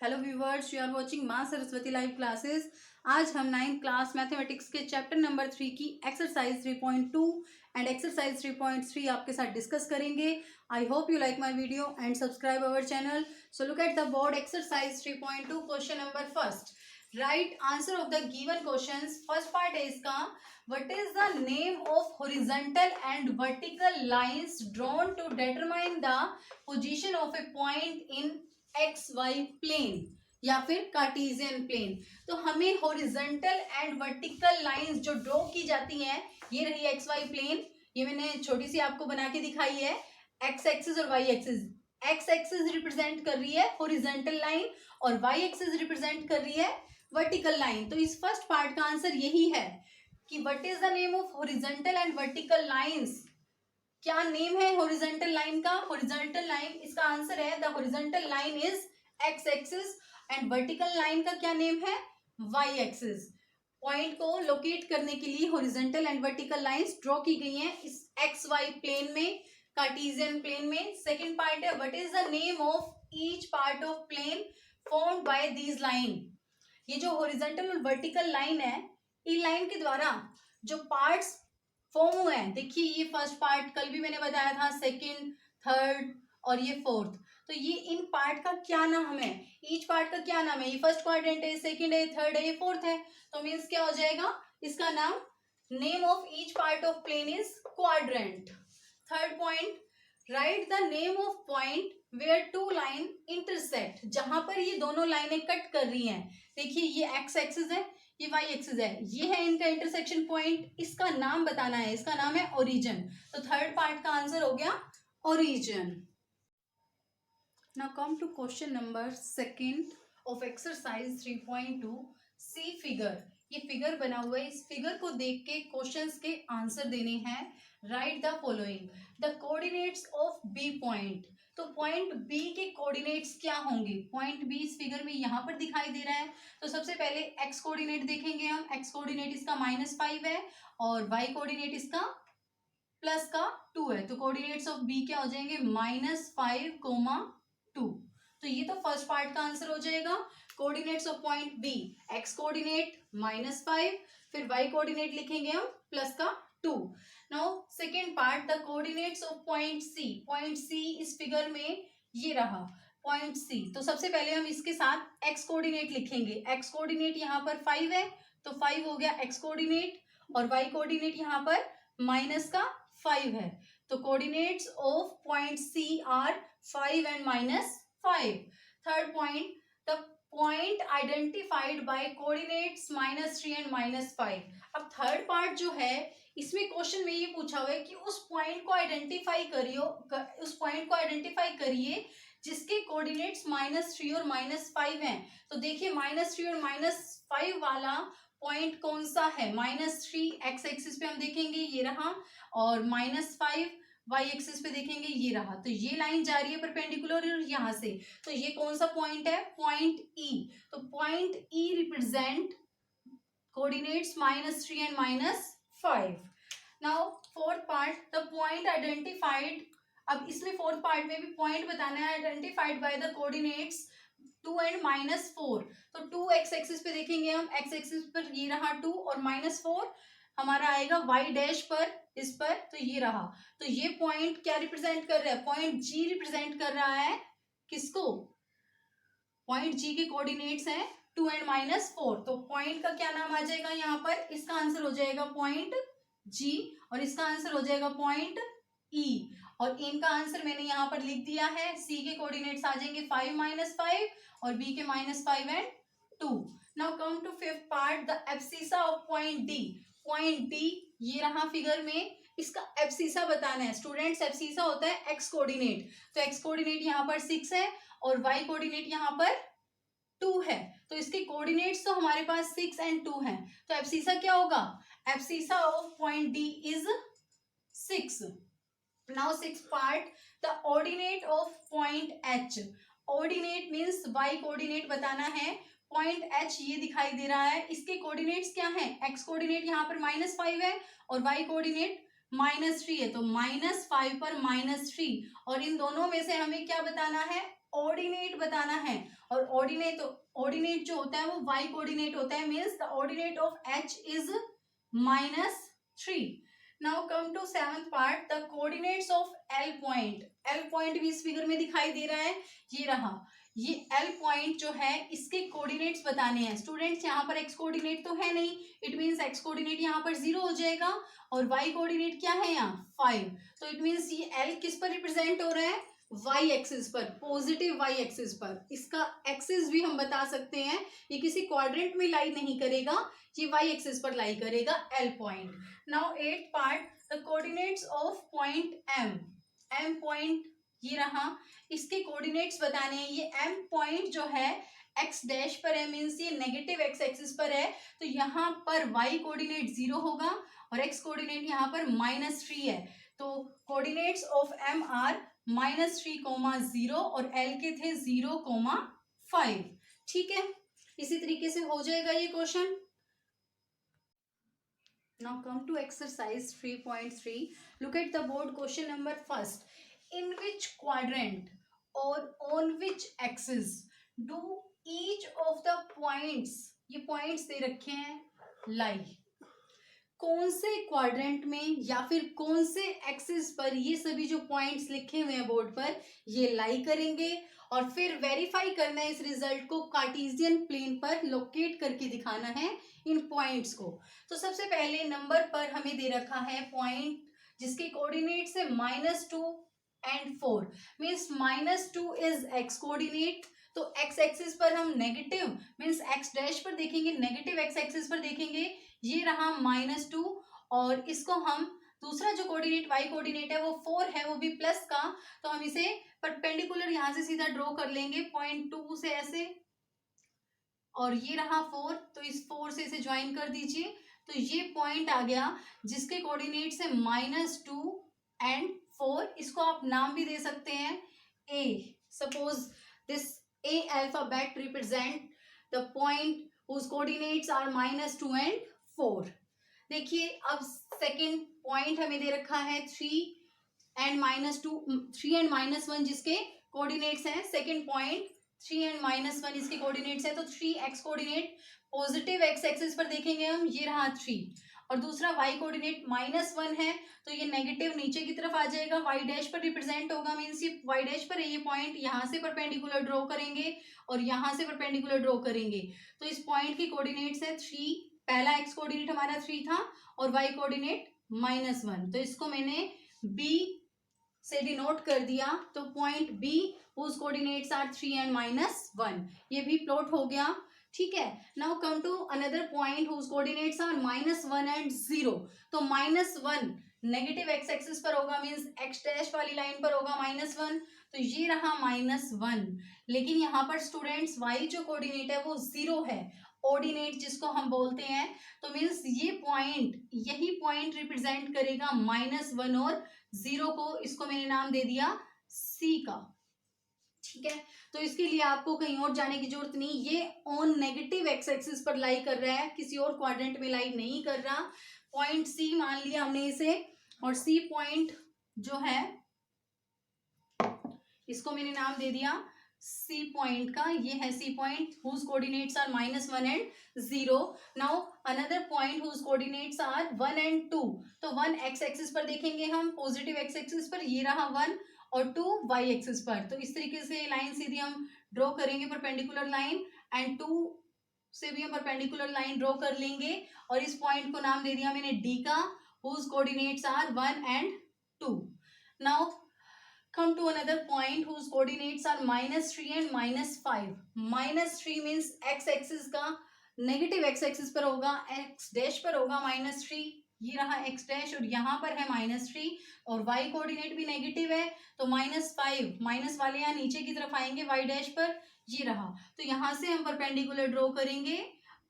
Hello viewers, you are watching Maa Saraswati live classes. आज हम 9th class mathematics के chapter number 3 की एक्सरसाइज 3.2 एंड एक्सरसाइज 3.3 आपके साथ डिस्कस करेंगे। I hope you like my video and subscribe our channel. So look at the board. Exercise 3.2 question number first, write answer of the given questions. First part है इसका, what is the name of horizontal and vertical lines drawn to determine the position of a point in X Y plane या फिर Cartesian plane. तो हमें horizontal and vertical lines जो draw की जाती हैं, ये रही एक्स वाई प्लेन, ये मैंने छोटी सी आपको बना के दिखाई है। एक्स एक्सिस और Y axis, X axis represent कर रही है हॉरिजॉन्टल लाइन और वाई एक्सिस रिप्रेजेंट कर रही है वर्टिकल लाइन। तो इस फर्स्ट पार्ट का आंसर यही है कि what is the name of horizontal and vertical lines. क्या नेम है हॉरिजॉन्टल लाइन का? हॉरिजॉन्टल लाइन, इसका आंसर है the horizontal line is X axis and vertical line का क्या नेम है? Y axis. पॉइंट को लोकेट करने के लिए horizontal and vertical lines draw की गई हैं इस एक्स वाई प्लेन में, कार्टेशियन प्लेन में। सेकंड पार्ट है, what is the name of each part of plane formed by these line. ये जो हॉरिजॉन्टल और वर्टिकल लाइन है, इन लाइन के द्वारा जो पार्ट्स फॉर्म हुए हैं, देखिए ये फर्स्ट पार्ट कल भी मैंने बताया था, सेकंड, थर्ड और ये फोर्थ। तो ये इन पार्ट का क्या नाम है? ईच पार्ट का क्या नाम है? ये फर्स्ट क्वाड्रेंट है, सेकंड है, थर्ड है, ये फोर्थ है। तो मीन्स क्या हो जाएगा इसका नाम? Name of each part of plane is quadrant. Third point, write the name of point where two line intersect, जहां पर ये दोनों लाइनें कट कर रही हैं। देखिए ये एक्स एक्सिस है, ये वाई एक्सिस है, ये है इनका इंटरसेक्शन पॉइंट, इसका नाम बताना है, इसका नाम है ओरिजिन। तो थर्ड पार्ट का आंसर हो गया origin. Now come to question number second of exercise 3.2। See figure, ये फिगर बना हुआ है, इस फिगर को देख के क्वेश्चंस के आंसर देने हैं। Write the following, the coordinates of B point. तो पॉइंट बी के कोऑर्डिनेट्स क्या होंगे? पॉइंट बी इस फिगर में यहाँ पर दिखाई दे रहा है। तो सबसे पहले एक्स कोऑर्डिनेट देखेंगे हम। एक्स कोऑर्डिनेट इसका -5 है और वाई कोऑर्डिनेट इसका +2 है। तो कोऑर्डिनेट्स ऑफ बी क्या हो जाएंगे? -5, 2। तो ये तो फर्स्ट पार्ट का आंसर हो जाएगा। Coordinates of point B, X coordinate -5, फिर वाई कोऑर्डिनेट लिखेंगे हम +2। Now second part, the coordinates of point C. Point C इस फिगर में ये रहा पॉइंट सी। तो सबसे पहले हम इसके साथ एक्स कोऑर्डिनेट लिखेंगे। एक्स कोऑर्डिनेट यहाँ पर 5 है, तो 5 हो गया एक्स कोऑर्डिनेट, और वाई कोऑर्डिनेट यहाँ पर -5 है। तो coordinates of point C are 5 and -5। Third point, the point identified by coordinates -3 and -5। अब थर्ड पार्ट जो है, इसमें क्वेश्चन में ये पूछा हुआ है कि उस पॉइंट को आइडेंटिफाई करिए जिसके कोऑर्डिनेट्स -3 और -5 हैं। तो देखिए -3 और -5 वाला पॉइंट कौन सा है? -3 एक्स एक्सिस पे हम देखेंगे, ये रहा, और -5 वाई एक्सिस पे देखेंगे, ये रहा। तो ये लाइन जा रही है परपेंडिकुलर और यहाँ से, तो ये कौन सा पॉइंट है? Point E. तो point E represent coordinates -3 and -5। Now fourth part, the point identified. अब इसमें फोर्थ पार्ट में भी पॉइंट बताना है, identified by the coordinates 2 and -4। तो 2 एक्स एक्सिस पे देखेंगे हम, एक्स एक्सिस पर ये रहा 2, और -4 हमारा आएगा वाई डैश पर, इस पर, तो ये रहा। तो ये पॉइंट क्या रिप्रेजेंट कर रहा है? पॉइंट जी रिप्रेजेंट कर रहा है किसको? पॉइंट जी के कोऑर्डिनेट्स हैं 2 एंड -4। तो पॉइंट का क्या नाम आ जाएगा यहाँ पर? इसका आंसर हो जाएगा पॉइंट जी, और इसका आंसर हो जाएगा पॉइंट ई। और इनका आंसर मैंने यहाँ पर लिख दिया है। सी के कोऑर्डिनेट्स आ जाएंगे 5 -5 और बी के -5 and 2। Now come to fifth part, the abscissa of point D. Point D ये रहा फिगर में, इसका एब्सिसा बताना है। स्टूडेंट्स, एब्सिसा होता है एक्स कोऑर्डिनेट। तो एक्स कोऑर्डिनेट यहाँ पर 6 है और वाई कोऑर्डिनेट यहाँ पर 2 है। तो इसके कोऑर्डिनेट्स तो हमारे पास 6 एंड 2 हैं। तो एब्सिसा क्या होगा? Abscissa of point D is 6। Now six part, the ordinate of point H. Ordinate means Y coordinate बताना है। पॉइंट एच ये दिखाई दे रहा है, इसके कोऑर्डिनेट्स क्या हैं? एक्स कोऑर्डिनेट यहाँ पर -5 है और वाई कोऑर्डिनेट -3 है। तो -5 पर -3, और इन दोनों में से हमें क्या बताना है? ऑर्डिनेट बताना है। और ऑर्डिनेट जो होता है वो वाई कोऑर्डिनेट होता है, means the ordinate of H is -3। Now come to seventh part, the coordinates of L point. L point भी इस फिगर में दिखाई दे रहा है, ये रहा। ये एल पॉइंट जो है इसके कोऑर्डिनेट्स बताने हैं स्टूडेंट्स। यहाँ पर एक्स कोऑर्डिनेट तो है नहीं, इट मीन्स एक्स कोऑर्डिनेट यहाँ पर 0 हो जाएगा और वाई कोऑर्डिनेट क्या है यहाँ 5। तो इट मीन्स ये एल किस पर रिप्रेजेंट हो रहा है, वाई एक्सिस पर, पॉजिटिव वाई एक्सिस पर। इसका एक्सिस भी हम बता सकते हैं, ये किसी क्वाड्रेंट में लाई नहीं करेगा, ये वाई एक्सिस पर लाई करेगा L point. Now 8th part, the coordinates of point M. M point ये रहा, इसके कोऑर्डिनेट्स बताने हैं। ये एम पॉइंट जो है एक्स डैश पर है, मीन्स ये नेगेटिव एक्स एक्सिस पर है, तो यहाँ पर वाई कोऑर्डिनेट 0 होगा और एक्स कोऑर्डिनेट यहाँ पर -3 है। तो कोऑर्डिनेट्स ऑफ एम आर -3, 0 और एल के थे 0, 5। ठीक है, इसी तरीके से हो जाएगा ये question. Now come to exercise 3.3। Look at the board, question number first, in which quadrant और on which axis do each of the points, ये पॉइंट्स दे रखे हैं, लाई। कौन से क्वाड्रेंट में या फिर कौन से एक्सिस पर ये सभी जो पॉइंट्स लिखे हुए हैं बोर्ड पर ये लाई करेंगे, और फिर वेरीफाई करना है इस रिजल्ट को, कार्टेशियन प्लेन पर लोकेट करके दिखाना है इन पॉइंट्स को। तो सबसे पहले नंबर पर हमें दे रखा है पॉइंट जिसके कोऑर्डिनेट्स है -2 and 4, means -2 is x coordinate. तो एक्स एक्सिस पर हम नेगेटिव मीन्स एक्स डैश पर देखेंगे, नेगेटिव एक्स एक्सिस पर देखेंगे, ये रहा -2, और इसको हम दूसरा जो कोऑर्डिनेट वाई कोऑर्डिनेट है वो 4 है, वो भी प्लस का, तो हम इसे परपेंडिकुलर यहां से सीधा ड्रॉ कर लेंगे पॉइंट 2 से ऐसे, और ये रहा 4, तो इस 4 से इसे ज्वाइन कर दीजिए। तो ये पॉइंट आ गया जिसके कोऑर्डिनेट्स है -2 and 4। इसको आप नाम भी दे सकते हैं A. Suppose this A alphabet represent the point whose coordinates are -2 and 4। देखिए अब सेकेंड पॉइंट हमें दे रखा है 3 and -1 जिसके कोऑर्डिनेट्स हैं। सेकेंड पॉइंट 3 and -1 इसके कोऑर्डिनेट्स है, तो 3 x coordinate positive x axis पर देखेंगे हम, ये रहा 3, और दूसरा वाई कोऑर्डिनेट -1 है, तो ये नेगेटिव नीचे की तरफ आ जाएगा, वाई डैश पर रिप्रेजेंट होगा, मीन्स ये वाई डैश पर है ये पॉइंट, यहाँ से परपेंडिकुलर ड्रॉ करेंगे और यहाँ से परपेंडिकुलर ड्रॉ करेंगे। तो इस पॉइंट की कोऑर्डिनेट्स है 3, पहला एक्स कोऑर्डिनेट हमारा 3 था और वाई कोऑर्डिनेट -1, तो इसको मैंने बी से डिनोट कर दिया। तो point B whose coordinates are 3 and -1, ये भी प्लॉट हो गया। ठीक है, now come to another point whose coordinates are -1 and 0। तो -1 नेगेटिव एक्स एक्सिस पर होगा, मीन्स एक्स डैश वाली लाइन पर होगा -1, तो ये रहा -1। लेकिन यहाँ पर स्टूडेंट्स वाई जो कोऑर्डिनेट है वो 0 है, ऑर्डिनेट जिसको हम बोलते हैं, तो मीन्स ये पॉइंट, यही पॉइंट रिप्रेजेंट करेगा -1 और 0 को। इसको मैंने नाम दे दिया सी का। ठीक है, तो इसके लिए आपको कहीं और जाने की जरूरत नहीं, ये ऑन नेगेटिव एक्स एक्सिस पर लाई कर रहा है, किसी और क्वाड्रेंट में लाई नहीं कर रहा। पॉइंट सी मान लिया हमने इसे, और सी पॉइंट जो है इसको मैंने नाम दे दिया सी पॉइंट का, ये है C point whose coordinates are -1 and 0। Now another point whose coordinates are 1 and 2। तो 1 एक्स एक्सिस पर देखेंगे हम, पॉजिटिव एक्स एक्सिस पर, ये रहा 1, और 2 वाई एक्सिस पर। तो इस तरीके से लाइन सीधी हम ड्रॉ करेंगे, परपेंडिकुलर लाइन, एंड 2 से भी हम परपेंडिकुलर लाइन ड्रॉ कर लेंगे, और इस पॉइंट को नाम दे दिया मैंने डी का, whose coordinates are 1 and 2। Now come to another point whose coordinates are -3 and -5। -3 means x axis का नेगेटिव एक्स एक्सिस पर होगा, x डैश पर होगा -3, ये रहा x डैश, और यहाँ पर है -3, और y कोऑर्डिनेट भी नेगेटिव है, तो -5, माइनस वाले यहाँ नीचे की तरफ आएंगे y डैश पर, ये रहा। तो यहाँ से हम परपेंडिकुलर ड्रॉ करेंगे,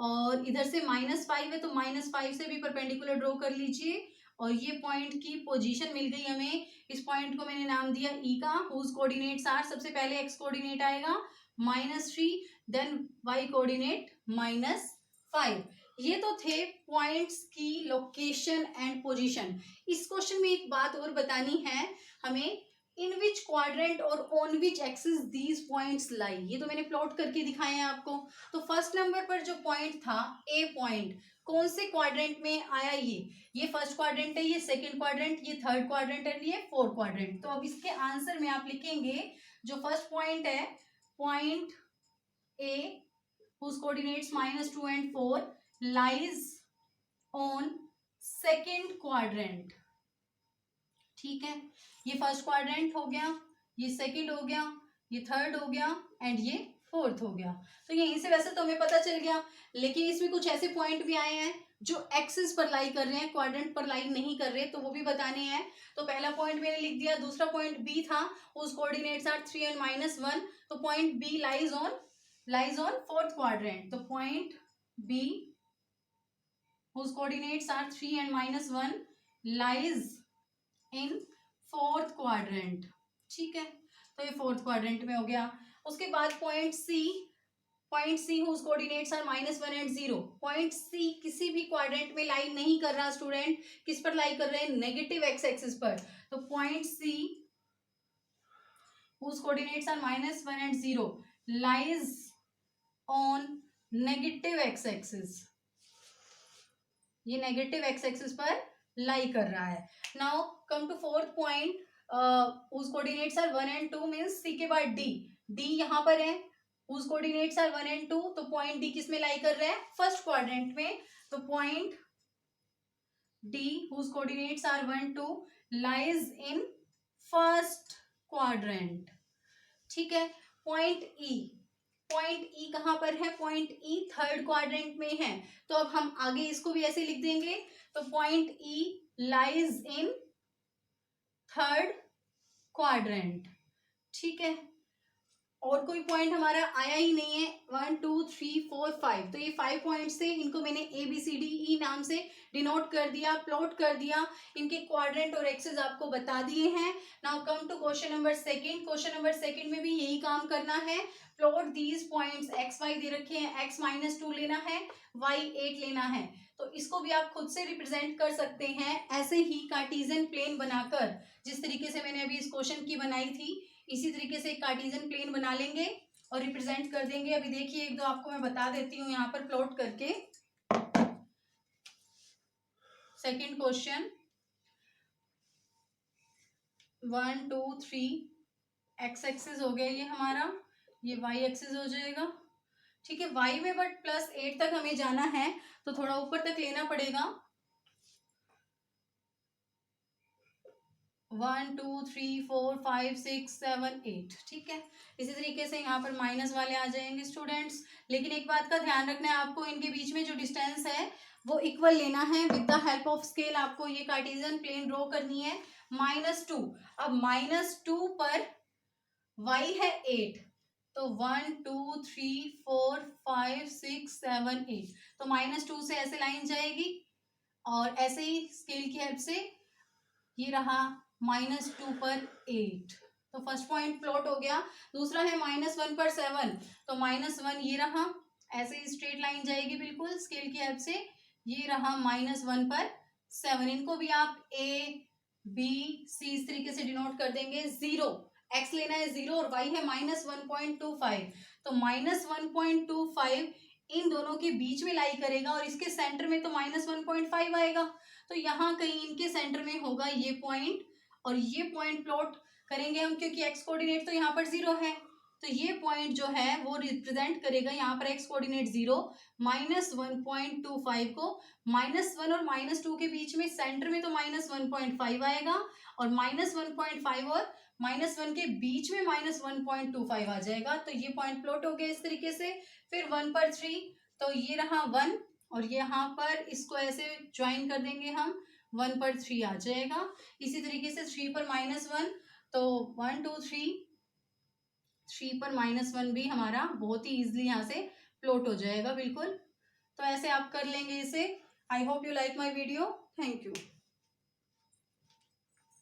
और इधर से -5 है, तो -5 से भी परपेंडिकुलर ड्रॉ कर लीजिए, और ये पॉइंट की पोजीशन मिल गई हमें। इस पॉइंट को मैंने नाम दिया ई का, whose coordinates are, सबसे पहले एक्स कोऑर्डिनेट आएगा -3, देन वाई कोऑर्डिनेट -5। ये तो थे पॉइंट्स की लोकेशन एंड पोजीशन। इस क्वेश्चन में एक बात और बतानी है हमें, इन विच क्वाड्रेंट और on which axis these points लाई, ये तो मैंने प्लॉट करके दिखाए हैं आपको। तो फर्स्ट नंबर पर जो पॉइंट था ए पॉइंट, कौन से क्वाड्रेंट में आया, ये फर्स्ट क्वाड्रेंट है, ये सेकंड क्वाड्रेंट, ये थर्ड क्वाड्रेंट है, ये फोर्थ क्वाड्रेंट। तो अब इसके आंसर में आप लिखेंगे जो फर्स्ट पॉइंट है, point A whose coordinates -2 and 4 lies on second quadrant। ठीक है, ये फर्स्ट क्वाड्रेंट हो गया, ये सेकंड हो गया, ये थर्ड हो गया एंड ये फोर्थ हो गया। तो यहीं से वैसे तो हमें पता चल गया, लेकिन इसमें कुछ ऐसे पॉइंट भी आए हैं जो एक्सिस पर लाई कर रहे हैं, क्वाड्रेंट पर लाई नहीं कर रहे, तो वो भी बताने हैं। तो पहला पॉइंट मैंने लिख दिया, दूसरा पॉइंट बी था, उस कोऑर्डिनेट्स आर 3 and -1, तो point B lies on fourth quadrant। तो point B whose coordinates are 3 and -1 lies in fourth quadrant। ठीक है, तो ये फोर्थ क्वाड्रेंट में हो गया। उसके बाद point C whose coordinates are -1 and 0। Point C किसी भी क्वाड्रेंट में लाई नहीं कर रहा स्टूडेंट, किस पर लाई कर रहे हैं, नेगेटिव एक्स एक्सिस पर। तो point C whose coordinates are -1 and 0 lies on negative X axis, ये नेगेटिव एक्स एक्सिस पर लाई कर रहा है। Now come to fourth point, whose coordinates are 1 and 2 means C के बाद डी यहाँ पर है, whose coordinates are 1 and 2, तो पॉइंट डी किस में लाई कर रहा है, फर्स्ट क्वाड्रेंट में। तो point D whose coordinates are 1 2 lies in first quadrant. ठीक है, पॉइंट ई कहां पर है, पॉइंट ई थर्ड क्वाड्रेंट में है। तो अब हम आगे इसको भी ऐसे लिख देंगे, तो point E lies in third quadrant. ठीक है, और कोई पॉइंट हमारा आया ही नहीं है, 1 2 3 4 5, तो ये 5 पॉइंट्स थे, इनको मैंने A B C D E नाम से डिनोट कर दिया, प्लॉट कर दिया, इनके क्वाड्रेंट और एक्सेस आपको बता दिए हैं। Now come to question number second. Question number second में भी यही काम करना है, plot these points, X Y दे रखे हैं, एक्स -2 लेना है, वाई 8 लेना है। तो इसको भी आप खुद से रिप्रेजेंट कर सकते हैं ऐसे ही कार्टेशियन प्लेन बनाकर, जिस तरीके से मैंने अभी इस क्वेश्चन की बनाई थी, इसी तरीके से कार्टेशियन प्लेन बना लेंगे और रिप्रेजेंट कर देंगे। अभी देखिए एक दो आपको मैं बता देती हूँ यहाँ पर प्लॉट करके। सेकंड क्वेश्चन, 1 2 3 एक्स एक्सिस हो गया ये हमारा, ये वाई एक्सिस हो जाएगा। ठीक है, वाई में बट +8 तक हमें जाना है, तो थोड़ा ऊपर तक लेना पड़ेगा। 1 2 3 4 5 6 7 8। ठीक है, इसी तरीके से यहाँ पर माइनस वाले आ जाएंगे स्टूडेंट्स। लेकिन एक बात का ध्यान रखना है आपको, इनके बीच में जो डिस्टेंस है वो इक्वल लेना है। With the help of scale आपको ये कार्टेशियन प्लेन ड्रॉ करनी है। -2, अब -2 पर y है 8, तो 1 2 3 4 5 6 7 8, तो -2 से ऐसे लाइन जाएगी और ऐसे ही स्केल की हेल्प से ये रहा -2 पर 8, तो फर्स्ट पॉइंट प्लॉट हो गया। दूसरा है -1 पर 7, तो -1 ये रहा, ऐसे ही स्ट्रेट लाइन जाएगी बिल्कुल स्केल की हेल्प से, ये रहा -1 पर 7। इनको भी आप A B C इस तरीके से डिनोट कर देंगे। 0 x लेना है 0 और y है -1.25, तो -1.25 इन दोनों के बीच में लाई करेगा और इसके सेंटर में तो -1.5 आएगा, तो यहाँ कहीं इनके सेंटर में होगा ये पॉइंट, और ये पॉइंट प्लॉट करेंगे हम, क्योंकि x कोऑर्डिनेट तो यहाँ पर 0 है, तो ये पॉइंट जो है वो रिप्रेजेंट करेगा यहाँ पर x कोऑर्डिनेट 0, -1.25 को -1 और -2 के बीच में सेंटर में तो -1.5 आएगा, और -1.5 और -1 के बीच में -1.25 आ जाएगा, तो ये पॉइंट प्लॉट हो गया इस तरीके से। फिर 1 पर 3, तो ये रहा 1 और यहाँ पर इसको ऐसे ज्वाइन कर देंगे हम, 1 पर 3 आ जाएगा। इसी तरीके से 3 पर -1, तो 1 2 3 पर -1 भी हमारा बहुत ही इजीली यहाँ से प्लॉट हो जाएगा बिल्कुल। तो ऐसे आप कर लेंगे इसे। आई hope you like my video, thank you.